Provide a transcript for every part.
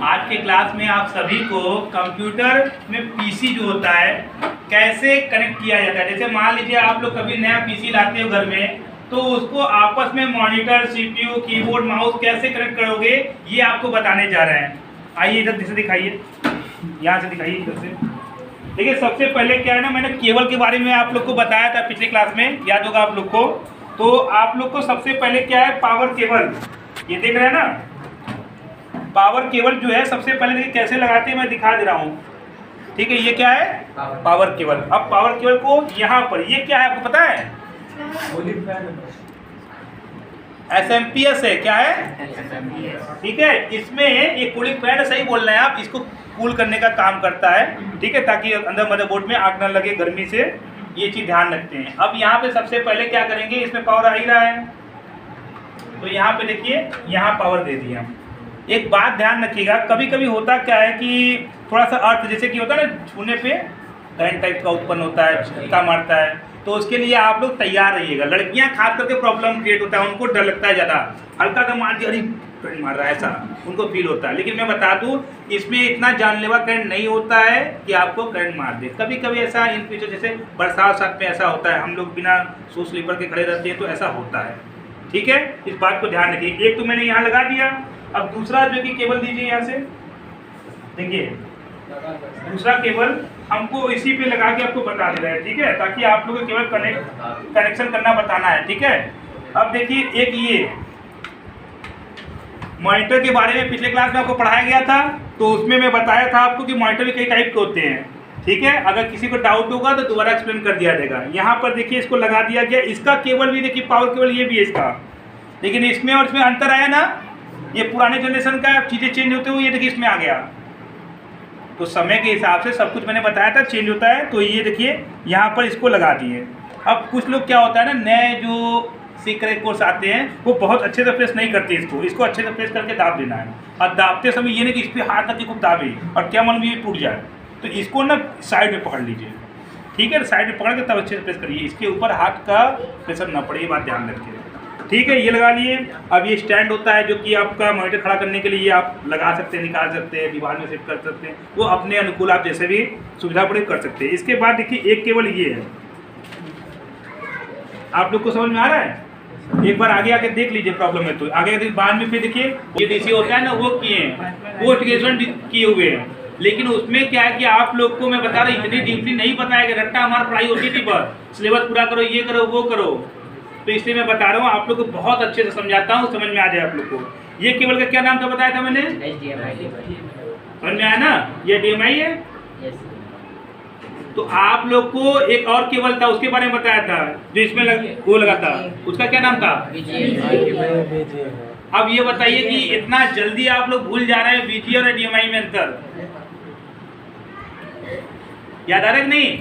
आज के क्लास में आप सभी को कंप्यूटर में पीसी जो होता है कैसे कनेक्ट किया जाता है। जैसे मान लीजिए आप लोग कभी नया पीसी लाते हो घर में, तो उसको आपस में मॉनिटर, सीपीयू, कीबोर्ड, माउस कैसे कनेक्ट करोगे ये आपको बताने जा रहे हैं। आइए इधर से दिखाइए, यहाँ से दिखाइए इधर से। देखिए सबसे पहले क्या है ना, मैंने केबल के बारे में आप लोग को बताया था पिछले क्लास में, याद होगा आप लोग को। तो आप लोग को सबसे पहले क्या है, पावर केबल, ये देख रहे हैं ना, पावर केबल जो है सबसे पहले देखिए कैसे लगाते हैं, मैं दिखा दे रहा हूँ। ठीक है, ये क्या है पावर केबल। अब पावर केबल को यहाँ पर, ये क्या है आपको पता है, एसएमपीएस है। क्या है, ठीक है। इसमें ये कूलिंग फैन, सही बोल रहे हैं आप, इसको कूल करने का काम करता है। ठीक है, ताकि अंदर मदरबोर्ड में आग न लगे गर्मी से, ये चीज़ ध्यान रखते हैं। अब यहाँ पे सबसे पहले क्या करेंगे, इसमें पावर आ ही रहा है, तो यहाँ पे देखिए यहाँ पावर दे दिया। एक बात ध्यान रखिएगा, कभी कभी होता क्या है कि थोड़ा सा अर्थ जैसे कि होता है ना, छूने पे करंट टाइप का उत्पन्न होता है, झटका मारता है, तो उसके लिए आप लोग तैयार रहिएगा। लड़कियां खास करके प्रॉब्लम क्रिएट होता है, उनको डर लगता है ज़्यादा, हल्का सा मार दिया, अरे करंट मार रहा है, ऐसा उनको फील होता है। लेकिन मैं बता दूं, इसमें इतना जानलेवा करंट नहीं होता है कि आपको करंट मार दे। कभी कभी ऐसा इन फ्यूचर, जैसे बरसात में ऐसा होता है, हम लोग बिना शू स्लीपर के खड़े रहते हैं, तो ऐसा होता है। ठीक है, इस बात को ध्यान रखिए। एक तो मैंने यहाँ लगा दिया, अब दूसरा जो कि केबल दीजिए यहाँ से, देखिए दूसरा केबल हमको इसी पे लगा के आपको बता दे रहा है। ठीक है, ताकि आप लोगों को केवल कनेक्शन करना बताना है। ठीक है, अब देखिए एक ये मॉनिटर के बारे में पिछले क्लास में आपको पढ़ाया गया था, तो उसमें मैं बताया था आपको कि मॉनिटर भी कई टाइप के होते हैं। ठीक है, अगर किसी को डाउट होगा तो दोबारा एक्सप्लेन कर दिया जाएगा। यहाँ पर देखिए इसको लगा दिया गया, इसका केबल भी देखिए पावर केबल ये भी है इसका, लेकिन इसमें और इसमें अंतर आया ना, ये पुराने जनरेशन का चीज़ें चेंज होते हुए ये देखिए इसमें आ गया। तो समय के हिसाब से सब कुछ मैंने बताया था चेंज होता है, तो ये देखिए यहाँ पर इसको लगा दिए। अब कुछ लोग क्या होता है ना, नए जो सीख रहे कोर्स आते हैं वो बहुत अच्छे से प्रेस नहीं करते, इसको अच्छे से प्रेस करके दाब देना है। और दाबते समय ये नहीं कि इस पर हाथ रख के खूब दाबे और क्या मालूम ये टूट जाए, तो इसको ना साइड में पकड़ लीजिए। ठीक है, साइड में पकड़ के तब अच्छे से प्रेस करिए, इसके ऊपर हाथ का प्रेशर ना पड़े, ये बात ध्यान रखिए। ठीक है, ये लगा लिए। अब ये स्टैंड होता है जो कि आपका मॉनिटर खड़ा करने के लिए आप लगा सकते हैं, निकाल सकते हैं, दीवार में सेट कर सकते हैं, वो अपने अनुकूल आप जैसे भी सुविधा पड़े कर सकते हैं। इसके बाद देखिए एक केबल ये है, आप लोग को समझ में आ रहा है, एक बार आगे आके देख लीजिए, प्रॉब्लम है तो आगे बाद में फिर देखिए ये डीसी होता है ना, वो किए हैं, वो इंटीग्रेशन किए हुए हैं। लेकिन उसमें क्या है कि आप लोग को मैं बता रहा हूँ, इतनी डीपली नहीं बताया कि रट्टा हमारी पढ़ाई होती थी, बस सिलेबस पूरा करो, ये करो वो करो, तो इसलिए मैं बता रहा हूँ आप लोग को बहुत अच्छे से समझाता हूँ, समझ में आ जाए आप लोग को। ये केबल का क्या नाम था बताया था मैंने, समझ में आया ना, ये HDMI है। तो आप लोग को एक और केबल था उसके बारे में बताया था, जो इसमें वो लगा था, उसका क्या नाम था, अब ये बताइए कि इतना जल्दी आप लोग भूल जा रहे हैं VGA और HDMI में अंतर, याद आ रहा है कि नहीं?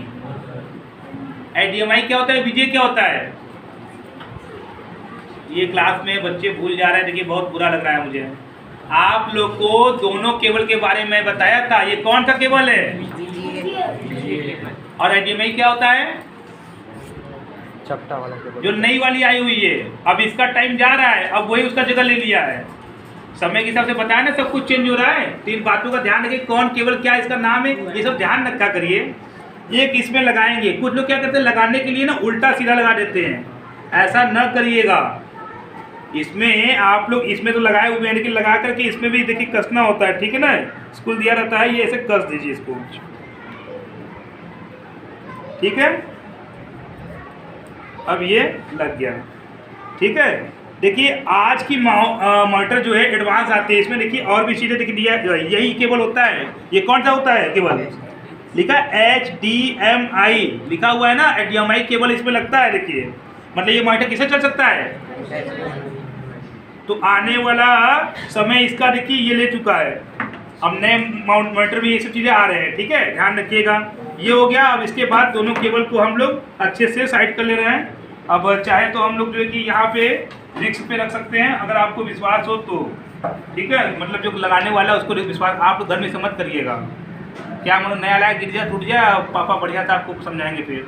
HDMI क्या होता है, VGA क्या होता है? ये क्लास में बच्चे भूल जा रहे हैं, देखिए बहुत बुरा लग रहा है मुझे। आप लोग को दोनों केबल के बारे में बताया था, ये कौन सा केबल है, और HDMI क्या होता है, चपटा वाला केबल, जो नई वाली आई हुई है। अब इसका टाइम जा रहा है, अब वही उसका जगह ले लिया है, समय के हिसाब से बताया ना, सब कुछ चेंज हो रहा है। तो इन बातों का ध्यान रखिए, कौन केबल क्या इसका नाम है, ये सब ध्यान रखा करिए। एक इसमें लगाएंगे, कुछ लोग क्या करते हैं लगाने के लिए ना उल्टा सीधा लगा देते हैं, ऐसा न करिएगा। इसमें आप लोग इसमें तो लगाए हुए हैं, लेकिन लगा करके इसमें भी देखिए कसना होता है। ठीक है ना, स्कूल दिया रहता है, ये ऐसे कस दीजिए इसको। ठीक है, अब ये लग गया। ठीक है, देखिए आज की मॉनिटर जो है एडवांस आती है, इसमें देखिए और भी चीज़ें दिख दिया, यही केबल होता है। ये कौन सा होता है केबल, लिखा HDMI लिखा हुआ है ना, HDMI केबल इसमें लगता है। देखिए मतलब ये मॉनिटर किसे चल सकता है, तो आने वाला समय इसका देखिए ये ले चुका है, अब नए मॉनिटर भी ये सब चीज़ें आ रहे हैं। ठीक है, ध्यान रखिएगा। ये हो गया। अब इसके बाद दोनों केबल को हम लोग अच्छे से साइड कर ले रहे हैं। अब चाहे तो हम लोग जो है कि यहाँ पे रिक्स पे रख सकते हैं, अगर आपको विश्वास हो तो। ठीक है, मतलब जो लगाने वाला है उसको विश्वास, आप लोग घर में से मत करिएगा, क्या मतलब नया लाया गिर जाए टूट जाए, पापा बढ़िया था आपको समझाएंगे फिर,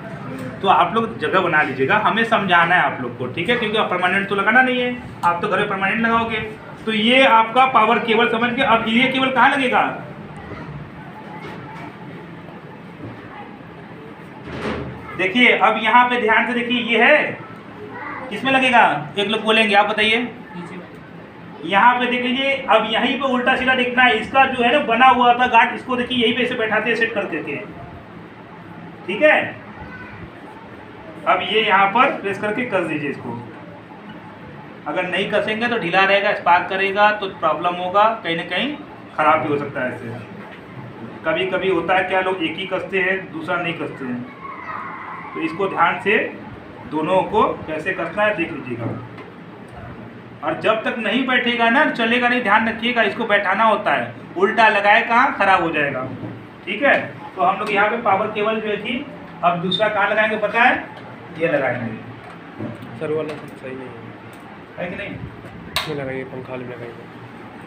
तो आप लोग जगह बना लीजिएगा, हमें समझाना है आप लोग को। ठीक है, क्योंकि आप परमानेंट तो लगाना नहीं है, आप तो घर में परमानेंट लगाओगे। तो ये आपका पावर केबल समझ के। अब ये केबल कहाँ लगेगा? देखिए अब यहाँ पे ध्यान से देखिए, ये है किसमें लगेगा? एक लोग बोलेंगे, आप बताइए। यहाँ पे देख लीजिए, अब यहीं पे उल्टा सीधा देखना है। इसका जो है ना बना हुआ था गार्ड, इसको देखिए यहीं पे इसे बैठाते हैं, सेट करते थे, ठीक है। अब ये यहाँ पर प्रेस करके कस दीजिए इसको। अगर नहीं कसेंगे तो ढीला रहेगा, स्पार्क करेगा तो प्रॉब्लम होगा, कहीं ना कहीं खराब भी हो सकता है ऐसे। कभी कभी होता है क्या, लोग एक ही कसते हैं, दूसरा नहीं कसते हैं। तो इसको ध्यान से दोनों को कैसे कसना है देख लीजिएगा। और जब तक नहीं बैठेगा ना चलेगा नहीं, ध्यान रखिएगा, इसको बैठाना होता है। उल्टा लगाए कहाँ, खराब हो जाएगा, ठीक है। तो हम लोग यहाँ पे पावर केबल जो थी, अब दूसरा कहाँ लगाएंगे पता है? ये लगाएंगे। सर वाला सही नहीं है कि नहीं? नहीं लगाइए, पंखा में लगाइए।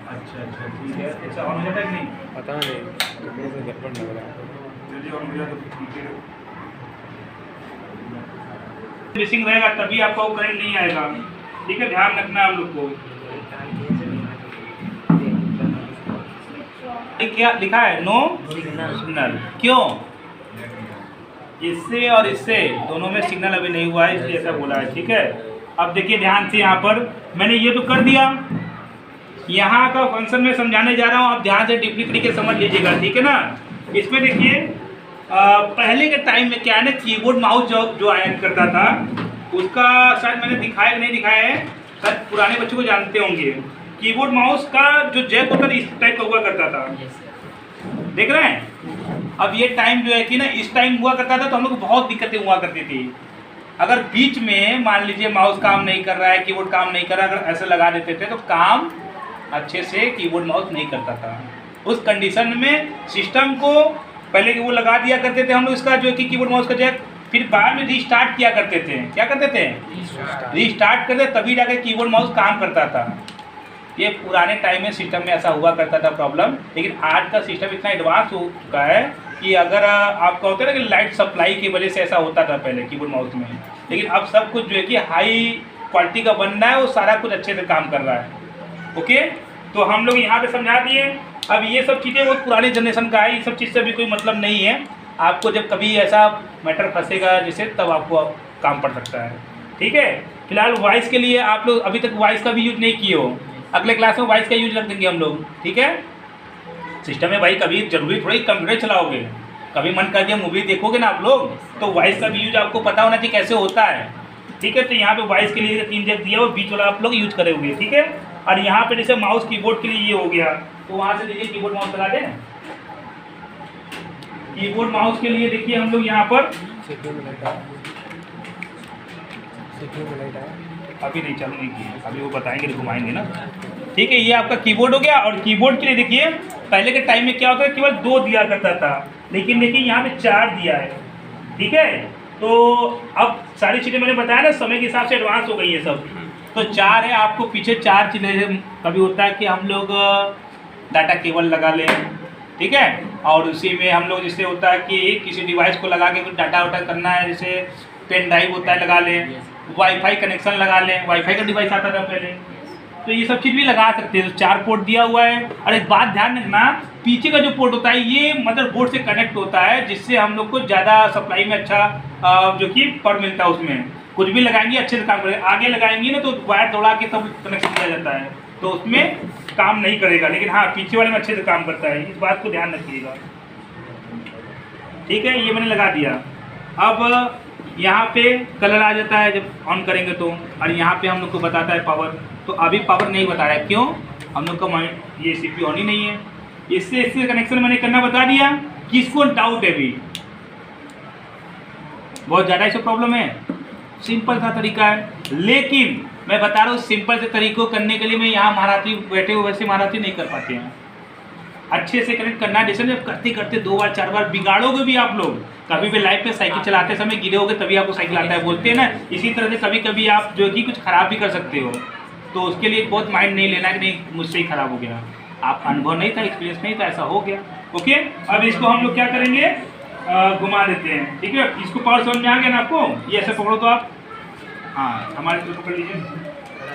अच्छा अच्छा ठीक है। ऐसा ऑन हो जाता है कि नहीं? पता नहीं, कपड़ों से गड़बड़ लग रहा है। चलिए ऑन हो जाए तो ठीक है। मिसिंग रहेगा तभी आपका वो करंट नहीं आएगा, ठीक है, ध्यान रखना है आप लोग को। क्या लिखा है? No signal. क्यों? इससे और इससे दोनों में सिग्नल अभी नहीं हुआ है, इसलिए ऐसा बोला है, ठीक है। अब देखिए ध्यान से, यहाँ पर मैंने ये तो कर दिया। यहाँ का फंक्शन में समझाने जा रहा हूँ, आप ध्यान से डीपली तरीके समझ लीजिएगा, ठीक है ना। इसमें देखिए पहले के टाइम में क्या है ना, कीबोर्ड माउस जो आया करता था, उसका शायद मैंने दिखाया नहीं दिखाया है, शायद पुराने बच्चों को जानते होंगे। कीबोर्ड माउस का जो जैक होता था इस टाइप का हुआ करता था, देख रहे हैं। अब ये टाइम जो है कि ना, इस टाइम हुआ करता था तो हम लोग को बहुत दिक्कतें हुआ करती थी। अगर बीच में मान लीजिए माउस काम नहीं कर रहा है, कीबोर्ड काम नहीं कर रहा है, अगर ऐसे लगा देते थे तो काम अच्छे से कीबोर्ड माउस नहीं करता था। उस कंडीशन में सिस्टम को पहले कि वो लगा दिया करते थे हम लोग, इसका जो है कि कीबोर्ड माउस का जैक, फिर बाद में रीस्टार्ट किया करते थे। क्या करते थे? रीस्टार्ट करते, तभी जाके कीबोर्ड माउस काम करता था। ये पुराने टाइम में सिस्टम में ऐसा हुआ करता था प्रॉब्लम। लेकिन आज का सिस्टम इतना एडवांस हो चुका है कि अगर आपका होता है ना कि लाइट सप्लाई की वजह से ऐसा होता था पहले कीबोर्ड माउस में, लेकिन अब सब कुछ जो है कि हाई क्वालिटी का बन रहा है, वो सारा कुछ अच्छे से काम कर रहा है। ओके, तो हम लोग यहाँ पे समझा दिए। अब ये सब चीज़ें बहुत पुरानी जनरेशन का है, ये सब चीज़ से भी कोई मतलब नहीं है। आपको जब कभी ऐसा मैटर फंसेगा जिसे, तब आपको काम पड़ सकता है, ठीक है। फिलहाल वॉइस के लिए आप लोग अभी तक वॉइस का भी यूज नहीं किए हो, अगले क्लास में वॉइस का यूज रख देंगे हम लोग, ठीक है। सिस्टम में भाई कभी जरूरी थोड़ी कंप्यूटर चलाओगे, कभी मन कर दिया मूवी देखोगे ना आप लोग, तो वॉइस का भी यूज आपको पता होना चाहिए कैसे होता है, ठीक है। तो यहाँ पे वॉइस के लिए 3 जैक दिया हुआ, बीच वाला आप लोग यूज करोगे, ठीक है। और यहाँ पे जैसे माउस कीबोर्ड के लिए ये हो गया, तो वहाँ से देखिए कीबोर्ड माउस लगा दें। कीबोर्ड माउस के लिए देखिए हम लोग यहाँ पर अभी नहीं चालू नहीं किए, अभी वो बताएंगे तो घुमाएंगे ना, ठीक है। ये आपका कीबोर्ड हो गया। और कीबोर्ड के लिए देखिए पहले के टाइम में क्या होता है, केवल 2 दिया करता था, लेकिन देखिए यहाँ पे 4 दिया है, ठीक है। तो अब सारी चीज़ें मैंने बताया ना, समय के हिसाब से एडवांस हो गई है सब। तो 4 है, आपको पीछे 4 चीज़ें, कभी होता है कि हम लोग डाटा केबल लगा लें, ठीक है, और उसी में हम लोग जैसे होता है कि किसी डिवाइस को लगा के कुछ डाटा वाटा करना है, जैसे पेन ड्राइव होता है लगा लें, वाईफाई कनेक्शन लगा लें, वाईफाई का डिवाइस आता था पहले, तो ये सब चीज़ भी लगा सकते हैं। तो 4 पोर्ट दिया हुआ है। और एक बात ध्यान रखना, पीछे का जो पोर्ट होता है ये मदरबोर्ड से कनेक्ट होता है, जिससे हम लोग को ज़्यादा सप्लाई में अच्छा जो कि पर मिलता है। उसमें कुछ भी लगाएंगे अच्छे से काम करेगा, आगे लगाएंगे ना तो वायर दौड़ा के तब कनेक्शन दिया जाता है, तो उसमें काम नहीं करेगा। लेकिन हाँ, पीछे वाले में अच्छे से काम करता है, इस बात को ध्यान रखिएगा, ठीक है। ये मैंने लगा दिया। अब यहाँ पे कलर आ जाता है जब ऑन करेंगे तो, और यहाँ पे हम लोग को बताता है पावर। तो अभी पावर नहीं बता रहा है, क्यों? हम लोग का माइंड ये CPU ऑन ही नहीं है। इससे कनेक्शन मैंने करना बता दिया। किसको डाउट है अभी? बहुत ज़्यादा इसे प्रॉब्लम है? सिंपल सा तरीका है, लेकिन मैं बता रहा हूँ सिंपल से तरीकों करने के लिए मैं यहाँ महारात्री बैठे हुए वैसे महारात्री नहीं कर पाते हैं। अच्छे से कनेक्ट करना है, जैसे जब करते करते 2 बार 4 बार बिगाड़ोगे भी आप लोग। कभी भी लाइफ पे साइकिल चलाते समय गिरे होगे तभी आपको साइकिल आता है, बोलते हैं ना। इसी तरह से कभी कभी आप जो कि कुछ खराब भी कर सकते हो, तो उसके लिए बहुत माइंड नहीं लेना कि नहीं मुझसे ही खराब हो गया। आप अनुभव नहीं था, एक्सपीरियंस नहीं था, ऐसा हो गया। ओके, अब इसको हम लोग क्या करेंगे, घुमा देते हैं, ठीक है। इसको पावर समझ में आ गया ना आपको? ये ऐसे पकड़ो तो आप, हाँ हमारे इसको पकड़ लीजिए,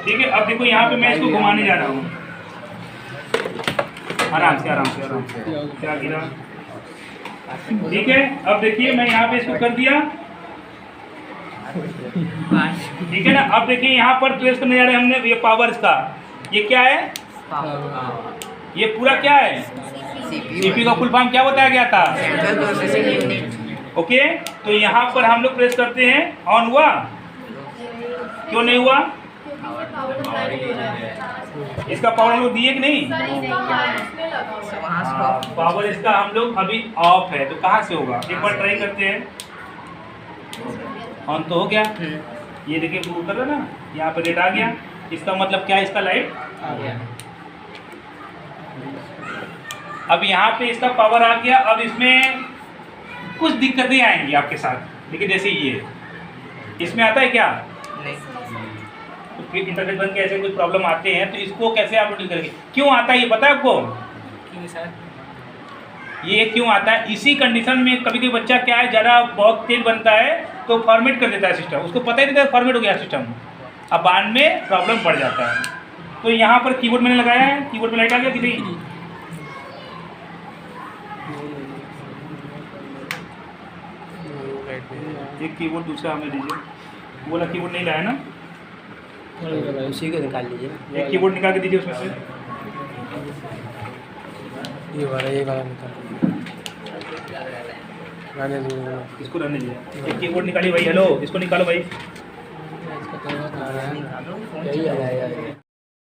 ठीक है। अब देखो यहाँ पे मैं इसको घुमाने जा रहा हूँ, आराम से आराम से आराम से। क्या गिरा? ठीक है, अब देखिए मैं यहाँ पे इसको कर दिया, ठीक है ना। अब देखिए यहाँ पर प्रेस करने जा रहे हैं हमने, ये पावर्स का, ये क्या है, ये पूरा क्या है, सीपीयू का फुल फॉर्म क्या बताया गया था, ओके। तो यहाँ पर हम लोग प्रेस करते हैं, ऑन हुआ, क्यों नहीं हुआ, इसका पावर हम लोग दिए कि नहीं, पावर इसका हम लोग अभी ऑफ है, तो कहाँ से होगा, एक बार ट्राई करते हैं। ऑन तो हो गया, ये देखिए ब्लू कर रहा ना, यहाँ पे रेड आ गया, इसका मतलब क्या है, इसका लाइट आ गया। अब यहाँ पे इसका पावर आ गया। अब इसमें कुछ दिक्कतें आएंगी आपके साथ, देखिए जैसे ये इसमें आता है क्या, तो फिर इंटरनेट बंद के ऐसे कुछ प्रॉब्लम आते हैं, तो इसको कैसे आप डील करेंगे, क्यों आता है ये पता है आपको, ये क्यों आता है, इसी कंडीशन में कभी कभी बच्चा क्या है, ज़्यादा बहुत तेज बनता है तो फॉर्मेट कर देता है सिस्टम, उसको पता ही नहीं था फॉर्मेट हो गया सिस्टम, अब बाद में प्रॉब्लम बढ़ जाता है। तो यहाँ पर कीबोर्ड मैंने लगाया है, कीबोर्ड में लाइट आ गया कि नहीं, एक कीबोर्ड दूसरा हमें दीजिए, बोला कीबोर्ड नहीं लाया ना, उसी को निकाल लीजिए, एक कीबोर्ड निकाल के दीजिए उसमें से, ये वाला निकाल, इसको रहने दीजिए, एक कीबोर्ड निकालिए भाई, हेलो इसको निकालो भाई।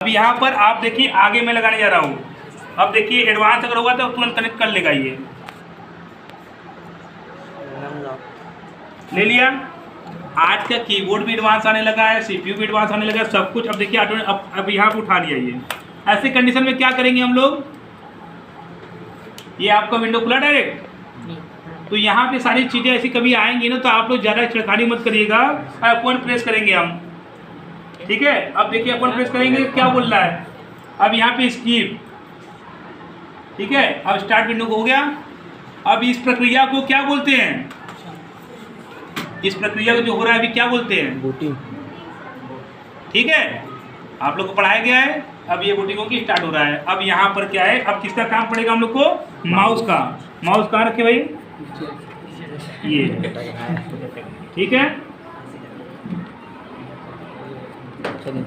अब यहाँ पर आप देखिए आगे मैं लगाने जा रहा हूँ, अब देखिए एडवांस अगर होगा तो तुरंत कनेक्ट कर लेगा, ये ले लिया। आज का कीबोर्ड भी एडवांस आने लगा है, सीपीयू भी एडवांस आने लगा है, सब कुछ। अब देखिए अब यहाँ पे उठा लिया ये, ऐसे कंडीशन में क्या करेंगे हम लोग, ये आपका विंडो खुला डायरेक्ट, तो यहाँ पे सारी चीज़ें ऐसी कभी आएंगी ना, तो आप लोग ज़्यादा छिड़खानी मत करिएगा, F1 प्रेस करेंगे हम, ठीक है। अब देखिए F1 प्रेस करेंगे, क्या बोल रहा है, अब यहाँ पे स्किप, ठीक है। अब स्टार्ट विंडो हो गया। अब इस प्रक्रिया को क्या बोलते हैं, इस प्रक्रिया को जो हो रहा है अभी क्या बोलते हैं, बूटिंग, ठीक है, आप लोग को पढ़ाया गया है। अब ये बूटिंग होगी, स्टार्ट हो रहा है। अब यहाँ पर क्या है, अब किसका काम पड़ेगा हम लोग को, माउस का, माउस कहाँ रखे भाई, ये, ठीक है।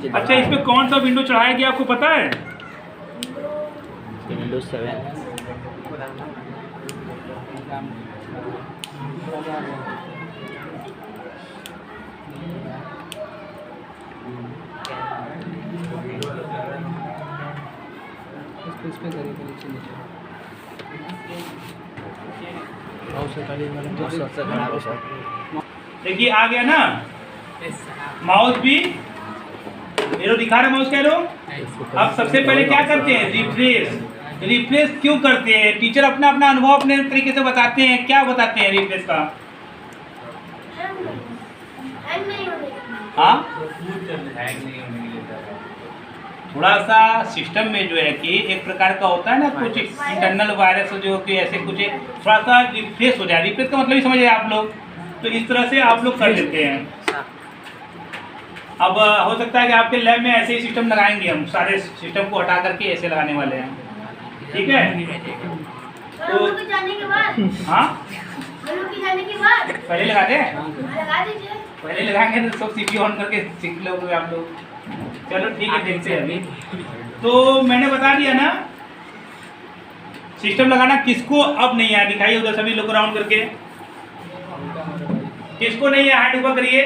अच्छा, इस पे कौन सा विंडो चढ़ाया गया आपको पता है, विंडोज 7, देखिए आ गया ना माउस भी, एरो दिखा रहे माउस का एरो। अब सबसे पहले क्या करते हैं, रिफ्रेश। रिफ्रेश क्यों करते हैं, टीचर अपना अपना अनुभव अपने तरीके से बताते हैं, क्या बताते हैं रिफ्रेश का, हाँ, थोड़ा सा सिस्टम में जो है कि एक प्रकार का होता है ना, कुछ इंटरनल वायरस जो कि ऐसे कुछ थोड़ा सा रिफ्रेश हो जाए, रिफ्रेश का मतलब ही समझ रहे आप लोग, तो इस तरह से आप लोग कर लेते हैं। अब हो सकता है कि आपके लैब में ऐसे ही सिस्टम लगाएंगे, हम सारे सिस्टम को हटा करके ऐसे लगाने वाले हैं, ठीक है। तो हाँ पहले लगा दें, पहले लगाएंगे तो सब सीपीयू ऑन करके सीख लोगे आप लोग, चलो ठीक है, देखते हैं अभी। तो मैंने बता दिया ना सिस्टम लगाना किसको अब नहीं आया, दिखाइए उधर सभी लोग राउंड करके, किसको नहीं आया, हाथ ऊपर करिए।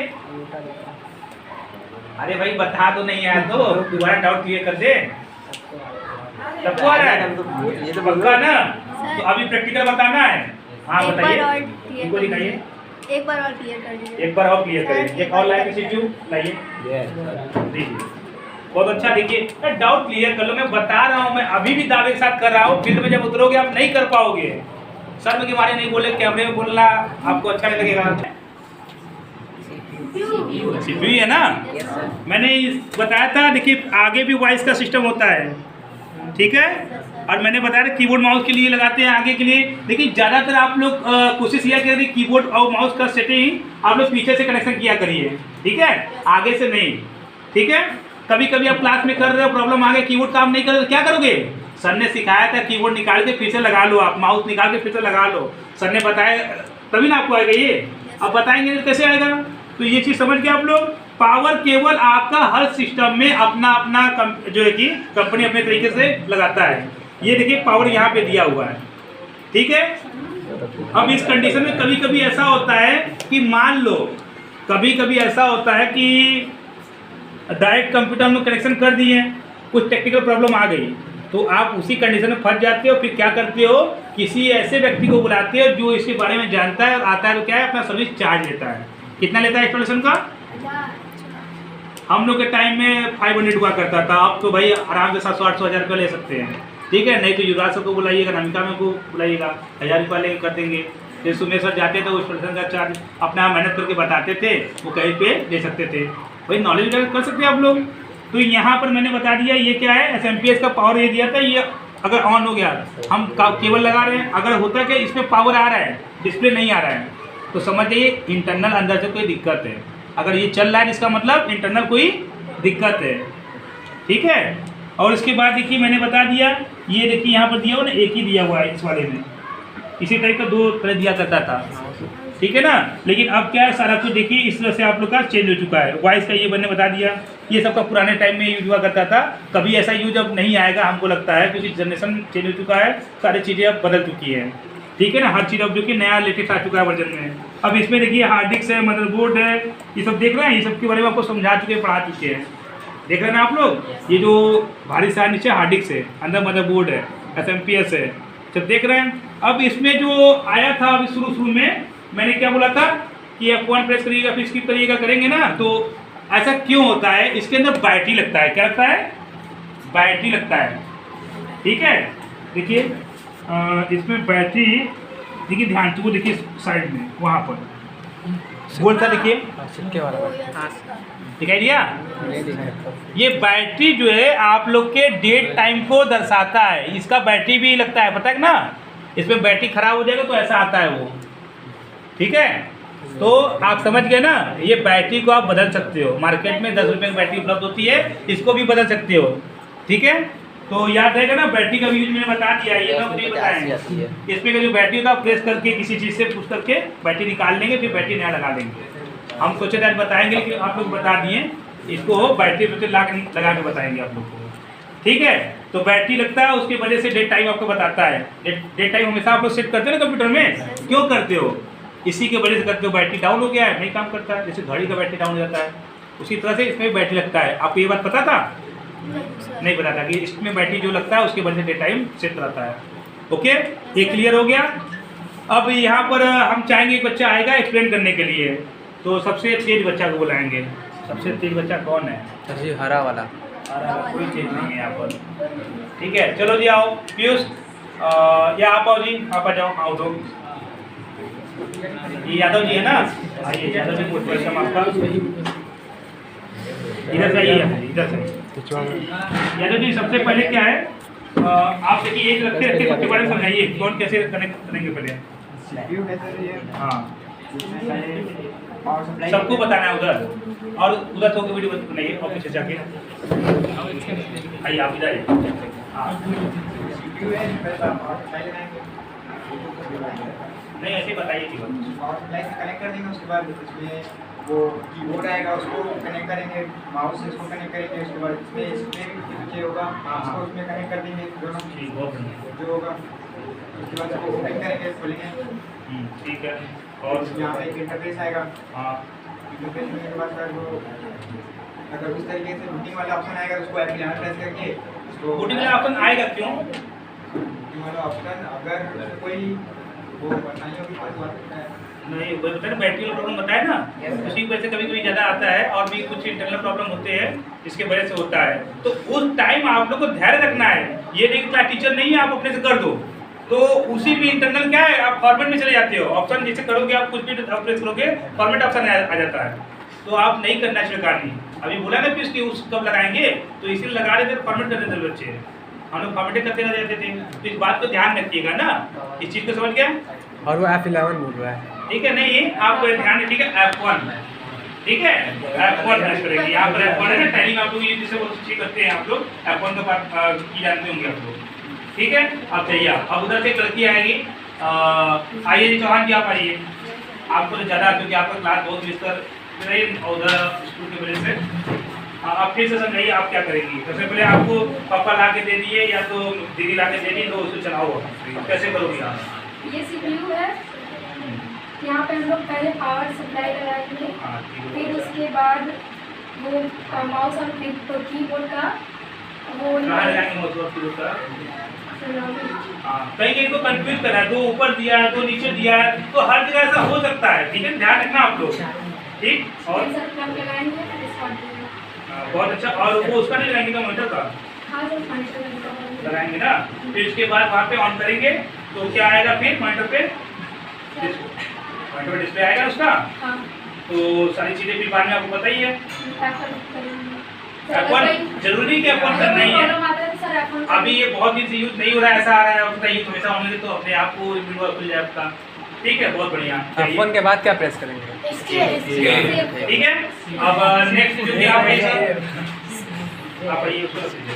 अरे भाई बता दो, नहीं आया तो दोबारा डाउट क्लियर कर दे, सबको आ रहा है, ये तो पक्का ना, तो अभी प्रैक्टिकल बताना है, हाँ बताइए, इनको दिखाइए, एक बार और क्लियर कर दीजिए, एक बार और क्लियर करिए, एक और लाइव सीपीयू लाइए, देखिए बहुत अच्छा। देखिए डाउट क्लियर कर लो, मैं बता रहा हूँ, मैं अभी भी दावे के साथ कर रहा हूँ, फील्ड में जब उतरोगे आप नहीं कर पाओगे, शर्म के मारे नहीं बोले, कैमरे में बोलना आपको अच्छा नहीं लगेगा। सीपीयू है ना, मैंने बताया था, देखिए आगे भी वॉइस का सिस्टम होता है, ठीक है, और मैंने बताया था कीबोर्ड माउस के लिए लगाते हैं, आगे के लिए। देखिए ज़्यादातर आप लोग कोशिश यह करिए कीबोर्ड और माउस का सेटिंग आप लोग पीछे से कनेक्शन किया करिए, ठीक है, आगे से नहीं, ठीक है। कभी कभी आप क्लास में कर रहे हो, प्रॉब्लम आ गया, कीबोर्ड काम नहीं कर रहे तो क्या करोगे, सर ने सिखाया था कीबोर्ड निकाल के फिर से लगा लो, आप माउस निकाल के फिर से लगा लो, सर ने बताया तभी ना आपको आएगा ये। अब बताएंगे तो कैसे आएगा? तो ये चीज़ समझ गए आप लोग। पावर केबल आपका हर सिस्टम में अपना अपना जो है कि कंपनी अपने तरीके से लगाता है। ये देखिए पावर यहाँ पे दिया हुआ है, ठीक है। अब इस कंडीशन में कभी कभी ऐसा होता है कि मान लो कभी कभी ऐसा होता है कि डायरेक्ट कंप्यूटर में कनेक्शन कर दिए, कुछ टेक्निकल प्रॉब्लम आ गई, तो आप उसी कंडीशन में फंस जाते हो। फिर क्या करते हो, किसी ऐसे व्यक्ति को बुलाते हो जो इसके बारे में जानता है और आता है, तो क्या है अपना सर्विस चार्ज लेता है। कितना लेता है इंस्टॉलेशन का? हम लोग के टाइम में 500 हुआ करता था, अब तो भाई आराम से 700-800 हज़ार रुपये ले सकते हैं, ठीक है। नहीं तो युवराज सर को बुलाइएगा, नमिका में को बुलाइएगा, 1000 रुपये ले कर देंगे। जैसे सुमेश सर जाते थे वो इंस्टॉलेशन का चार्ज अपना मेहनत करके बताते थे, वो कहीं पे ले सकते थे। भाई नॉलेज कर सकते हैं आप लोग। तो यहाँ पर मैंने बता दिया ये क्या है, SMPS का पावर ये दिया था। ये अगर ऑन हो गया, हम केबल लगा रहे हैं, अगर होता कि इसमें पावर आ रहा है, डिस्प्ले नहीं आ रहा है, तो समझ जाइए इंटरनल अंदर से कोई दिक्कत है। अगर ये चल रहा है इसका मतलब इंटरनल कोई दिक्कत है, ठीक है। और इसके बाद देखिए मैंने बता दिया, ये देखिए यहाँ पर दिया हुआ ना, एक ही दिया हुआ है इस वाले में, इसी टाइप का 2 तरह दिया करता था, ठीक है ना। लेकिन अब क्या है, सारा कुछ देखिए इस तरह से आप लोग का चेंज हो चुका है। वॉइस का ये मैंने बता दिया, ये सबका पुराने टाइम में यूज हुआ करता था, कभी ऐसा यूज अब नहीं आएगा हमको लगता है, क्योंकि जनरेशन चेंज हो चुका है, सारी चीज़ें अब बदल चुकी है, ठीक है ना। हर चीज़ अब जो कि नया लेटेस्ट आ चुका है वर्जन में। अब इसमें देखिए हार्ड डिस्क है, मदरबोर्ड है, ये सब देख रहे हैं, ये सब के बारे में आपको समझा चुके, पढ़ा चुके हैं, देख रहे हैं ना आप लोग। ये जो भारी सा नीचे हार्ड डिस्क है, अंदर मदरबोर्ड है, SMPS है, सब देख रहे हैं। अब इसमें जो आया था अभी शुरू में मैंने क्या बोला था कि F1 प्रेस करिएगा फिर स्किप करिएगा, करेंगे ना, तो ऐसा क्यों होता है? इसके अंदर बैटरी लगता है। क्या लगता है? बैटरी लगता है, ठीक है। देखिए इसमें बैटरी, देखिए ध्यान से वो देखिए साइड में वहाँ पर गोल सा देखिए, सिक्के वाला दिखाई दिया। ये बैटरी जो है आप लोग के डेट टाइम को दर्शाता है, इसका बैटरी भी लगता है, पता है ना। इसमें बैटरी खराब हो जाएगा तो ऐसा आता है वो, ठीक है। तो आप समझ गए ना, ये बैटरी को आप बदल सकते हो, मार्केट में 10 रुपये की बैटरी उपलब्ध होती है, इसको भी बदल सकते हो, ठीक है। तो याद रहेगा ना, बैटरी का भी यूज मैंने बता दिया, ये मैं नहीं बताएंगे। इसमें का जो बैटरी होता है प्रेस करके किसी चीज़ से पुश करके बैटरी निकाल लेंगे, फिर बैटरी नया लगा लेंगे। हम सोचे थे आज बताएंगे, लेकिन आप लोग बता दिए, इसको बैटरी लगा के बताएंगे आप लोग को, ठीक है। तो बैटरी लगता है, उसकी वजह से डेट टाइम आपको बताता है। डेट टाइम हमेशा आप लोग सेट करते हो ना कंप्यूटर में, क्यों करते हो? इसी के वजह से करते हो। बैटरी डाउन हो गया है, नहीं काम करता है, जैसे घड़ी का बैटरी डाउन हो जाता है, उसी तरह से इसमें बैटरी लगता है। आपको ये बात पता था? नहीं पता था कि इसमें बैटरी जो लगता है उसकी वजह से डे टाइम सेट रहता है। ओके, ये क्लियर हो गया। अब यहाँ पर हम चाहेंगे एक बच्चा आएगा एक्सप्लेन करने के लिए, तो सबसे तेज बच्चा को बुलाएंगे। सबसे तेज बच्चा कौन है? जी हरा वाला। कोई तेज नहीं है यहाँ पर, ठीक है। चलो जी आओ पीयूष, या आप आओ जी, आप आ जाओ, आओ दो। ये यादव जी है ना, आइए यादव जी, कोई क्वेश्चन आपका इधर से आइए, इधर से। यादव जी सबसे पहले क्या है, आप देखिए एक रखते रखते सबके बारे में समझाइए, कौन कैसे कनेक्ट करेंगे पहले। हाँ सबको बताना है उधर, और उधर तो वीडियो बनाइए ऑफिस से जाके। आइए आप इधर आइए। हाँ नहीं ऐसे बताइए कि कनेक्ट कर देंगे, उसके बाद इसमें वो कीबोर्ड आएगा, उसको कनेक्ट करेंगे, माउस से उसको कनेक्ट करेंगे, उसके बाद इसमें स्प्रे होगा, उसको उसमें कनेक्ट कर देंगे दोनों जो होगा, उसके बाद उसको ओपन करेंगे, खोलेंगे, ठीक है। और यहाँ पे एक इंटरफेस आएगा। हाँ इंटरफेस में के बाद वो अगर उस तरीके से बूटिंग वाला ऑप्शन आएगा, उसको ऐप यहाँ प्रेस करके उसको बूटिंग वाला ऑप्शन आएगा। क्यों बूटिंग वाला ऑप्शन? अगर कोई वो बनाई होगी कोई बात है नहीं, वो बताया बैटरी का प्रॉब्लम बताया ना, उसी की वजह से कभी कभी ज़्यादा आता है, और भी कुछ इंटरनल प्रॉब्लम होते हैं जिसके वजह से होता है। तो उस टाइम आप लोग को धैर्य रखना है, ये नहीं कि टीचर नहीं है आप अपने से कर दो, तो उसी में इंटरनल क्या है, आप फॉर्मेट में चले जाते हो, ऑप्शन जैसे करोगे आप कुछ भी प्रेस करोगे फॉर्मेट ऑप्शन आ जाता है, तो आप नहीं करना स्वीकार नहीं। अभी बोला ना कि उसकी उस कब लगाएंगे, तो इसीलिए लगा रहे थे, फॉर्मेट कर देते बच्चे, हम लोग फॉर्मेटिंग करते रह जाते थे। तो इस बात को ध्यान रखिएगा ना, इस चीज़ को समझ गया। और वो F11 बोल रहा है, ठीक है, नहीं आप ध्यान रखिएगा, F1 ठीक है, F1 प्रेस करेंगे। यहाँ पर F1 है ना, टैली में आप लोग ये जिसे बहुत अच्छी करते हैं आप लोग, F1 का बात की जानते होंगे आप लोग, ठीक है, अब चाहिए अब उधर से एक लड़की आएगी। आइए जी चौहान जी, आप आइए। आपको तो ज़्यादा, क्योंकि आपका क्लास बहुत मिस कर रही उधर स्कूल की वजह से। आप फिर से समझाइए आप क्या करेंगी। सबसे पहले आपको पापा ला के दे दिए या तो दीदी ला के दे दी, तो उसको चलाओ, कैसे करोगी आप? ये CPU है, यहाँ पे हम लोग पहले पावर सप्लाई लगाएंगे, हाँ, ठीक है। फिर उसके बाद वो माउस और कीबोर्ड का वो कहाँ लगाएंगे माउस और कीबोर्ड का? हाँ, कहीं कहीं तो कंफ्यूज करा है, तो ऊपर दिया है, तो नीचे दिया है, तो हर जगह ऐसा हो सकता है। ठीक है, ध्यान रखना आप लोग। ठीक, और लगाएंगे। बहुत अच्छा। और वो उसका नहीं लगाएंगे, मॉनिटर का हाँ जो मॉनिटर लगाएंगे ना। फिर उसके बाद वहाँ पे ऑन करेंगे तो क्या आएगा फिर मॉनिटर पे? मॉनिटर पे डिस्प्ले आएगा उसका। हाँ, तो सारी चीज़ें फिर बाद में आपको पता ही है। अपन जरूरी कि अपन करना ही है। अभी ये बहुत दिन से यूज नहीं हो रहा है, ऐसा आ रहा है, उसका यूज हमेशा होने तो अपने आप को विंडो खुल जाए आपका। ठीक है, बहुत बढ़िया। F1 के बाद क्या प्रेस करेंगे? ठीक है, अब नेक्स्ट जो भी आप आइए उसको रख दीजिए।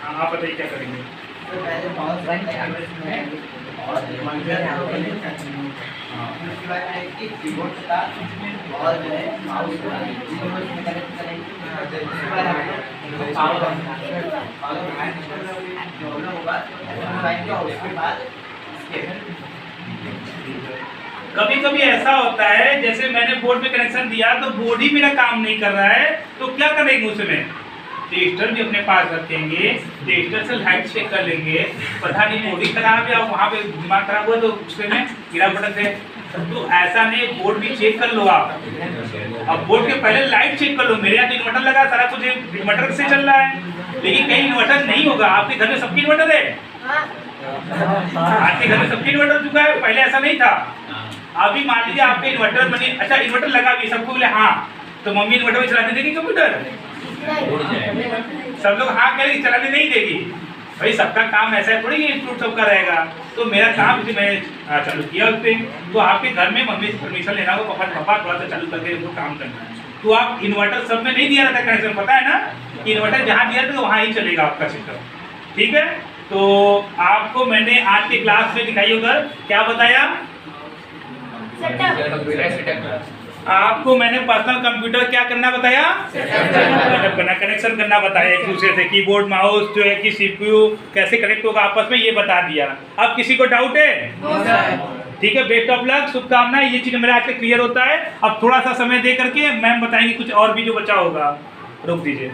हाँ, आप बताइए क्या करेंगे। तो पहले माउस और उसके बाद एक कीबोर्ड के साथ और जो है माउस को कीबोर्ड में कनेक्ट करेंगे। उसके बाद हम पावर होगा उसके बाद कभी कभी ऐसा होता है, जैसे मैंने बोर्ड पे कनेक्शन दिया तो बोर्ड ही मेरा काम नहीं कर रहा है, तो क्या करेंगे उसमें? टेस्टर भी अपने पास रखेंगे, टेस्टर से लाइट चेक कर लेंगे, पता नहीं बोर्ड ही खराब है और वहाँ पे दिमाग खराब हुआ तो उसमें गिरा पटक है। तो ऐसा नहीं, बोर्ड भी चेक कर लो आप। अब बोर्ड के पहले लाइट चेक कर लो। मेरे यहाँ तो इन्वर्टर लगा, सारा कुछ इन्वर्टर से चल रहा है, लेकिन कहीं इन्वर्टर नहीं होगा। आपके घर में सबकी इन्वर्टर है? आपके घर में सबकी इन्वर्टर चुका है, पहले ऐसा नहीं था। अभी मान लीजिए आपके इन्वर्टर बने, अच्छा इन्वर्टर लगा भी सबको बोले हाँ, तो मम्मी इन्वर्टर में चलाने देगी कंप्यूटर? सब लोग हाँ करेंगे, चलाने नहीं देगी। भाई सबका काम ऐसा है थोड़ी, इंस्टीट्यूट सबका रहेगा। तो मेरा काम इसे मैंने चालू किया उस पर। तो आपके घर में मम्मी से परमिशन लेना होगा, पापा थोड़ा सा चालू करके उसको काम करना है। तो आप इन्वर्टर सब में नहीं दिया रहता कनेक्शन, पता है ना कि इन्वर्टर जहाँ दिया था वहाँ ही चलेगा आपका सिस्टम। ठीक है, तो आपको मैंने आज के क्लास में दिखाई उधर क्या बताया? आपको मैंने पर्सनल कंप्यूटर क्या करना बताया? सेटअप करना, कनेक्शन करना बताया एक दूसरे से, कीबोर्ड माउस जो है कि CPU कैसे कनेक्ट होगा आपस में, ये बता दिया। अब किसी को डाउट है? ठीक है, बेस्ट ऑफ लक, शुभकामनाएं। ये चीज मेरा आज से क्लियर होता है। अब थोड़ा सा समय दे करके मैम बताएंगे कुछ और भी जो बचा होगा। रोक दीजिए।